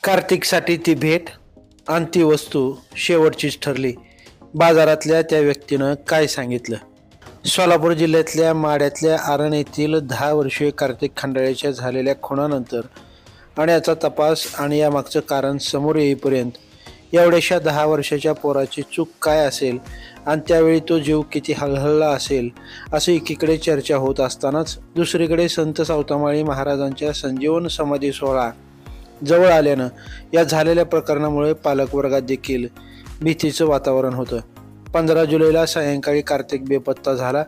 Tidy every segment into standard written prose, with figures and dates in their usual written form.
कार्तिकसाठी ती भेट आणि ती वस्तू शेवटचीच ठरली. बाजारातल्या त्या व्यक्तीनं काय सांगितलं? सोलापूर जिल्ह्यातल्या माढ्यातल्या आरण येथील 10 वर्षीय कार्तिक खंडाळेच्या झालेल्या खुनानंतर आणि याचा तपास आणि यामागचं कारण समोर येईपर्यंत एवढ्याशा 10 वर्षाच्या पोराची चूक काय असेल आणि त्यावेळी तो जीव किती हळहळला असेल असं एकीकडे चर्चा होत असतानाच दुसरीकडे संत सावतामाळी महाराजांच्या संजीवन समाधी सोहळा जवळ आल्यानं या झालेल्या प्रकरणामुळे पालकवर्गात देखील भीतीचं वातावरण होतं. 15 जुलैला सायंकाळी कार्तिक बेपत्ता झाला.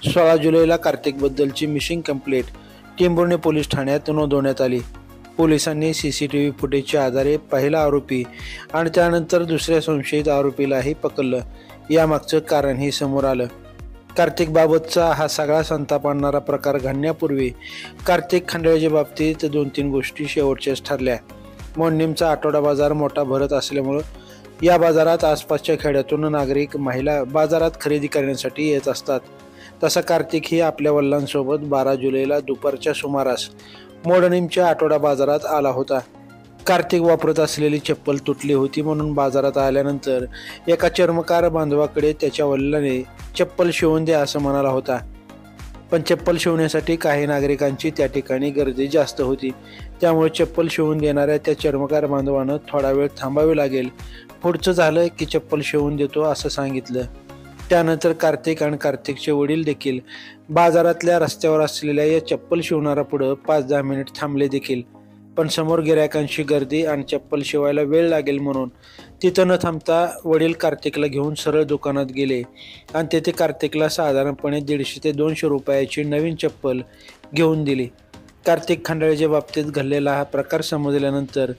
16 जुलैला कार्तिकबद्दलची मिसिंग कंप्लेंट टेंभुर्णी पोलीस ठाण्यात नोंदवण्यात आली. पोलिसांनी CCTV फुटेजच्या आधारे पहिला आरोपी आणि त्यानंतर दुसऱ्या संशयित आरोपीलाही पकडलं. यामागचं कारणही समोर आलं. कार्तिकबाबतचा हा सगळा संताप आणणारा प्रकार घडण्यापूर्वी कार्तिक खंडाळेच्या बाबतीत 2-3 गोष्टी शेवटच्याच ठरल्या. मोडणीमचा आठवडा बाजार मोठा भरत असल्यामुळं या बाजारात आसपासच्या खेड्यातून नागरिक महिला बाजारात खरेदी करण्यासाठी येत असतात. तसा कार्तिक ही आपल्या वडिलांसोबत 12 जुलैला दुपारच्या सुमारास मोडणीमच्या आठवडा बाजारात आला होता. कार्तिक वापरत असलेली चप्पल तुटली होती म्हणून बाजारात आल्यानंतर एका चर्मकार बांधवाकडे त्याच्या वडिलांनी चप्पल शिवून द्या असं म्हणाला होता. पण चप्पल शिवण्यासाठी काही नागरिकांची त्या ठिकाणी गर्दी जास्त होती. त्यामुळे चप्पल शिवून देणाऱ्या त्या चर्मकार बांधवानं थोडा वेळ थांबावे लागेल. पुढचं झालं की चप्पल शिवून देतो असं सांगितलं. त्यानंतर कार्तिक आणि कार्तिकचे वडील देखील बाजारातल्या रस्त्यावर असलेल्या या चप्पल शिवणारा पुढं 5-10 मिनिट थांबले देखील. पण समोर गिऱ्हाईकांची गर्दी आणि चप्पल शिवायला वेळ लागेल म्हणून तिथं न थांबता वडील कार्तिकला घेऊन सरळ दुकानात गेले आणि तेथे कार्तिकला साधारणपणे 150 ते 200 रुपयाची नवीन चप्पल घेऊन दिली. कार्तिक खंडाळेच्या बाबतीत घडलेला हा प्रकार समजल्यानंतर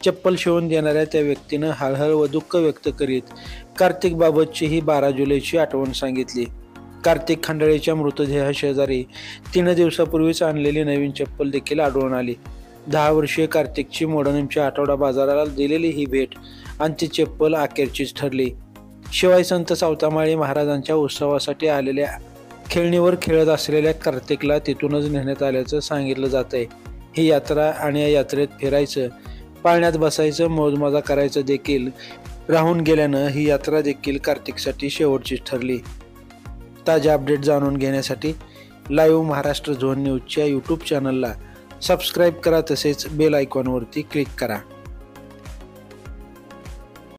चप्पल शिवून देणाऱ्या त्या व्यक्तीनं हळहळ व दुःख व्यक्त करीत कार्तिकबाबतची ही 12 जुलैची आठवण सांगितली. कार्तिक खंडाळेच्या मृतदेहाशेजारी 3 दिवसापूर्वीच आणलेली नवीन चप्पल देखील आढळून आली. 10 वर्षीय कार्तिकची मोडणीमच्या आठवडा बाजाराला दिलेली ही भेट आणि ती चप्पल अखेरचीच ठरली. शिवाय संत सावतामाळी महाराजांच्या उत्सवासाठी आलेल्या खेळणीवर खेळत असलेल्या कार्तिकला तिथूनच नेण्यात आल्याचं सांगितलं जातंय. ही यात्रा आणि या यात्रेत फिरायचं, पाळण्यात बसायचं, मौजमजा करायचं देखील राहून गेल्यानं ही यात्रा देखील कार्तिकसाठी शेवटचीच ठरली. ताज्या अपडेट जाणून घेण्यासाठी लाईव्ह महाराष्ट्र झोन न्यूजच्या YouTube चॅनलला सबस्क्राईब करा, तसेच बेल आयकॉनवरती क्लिक करा.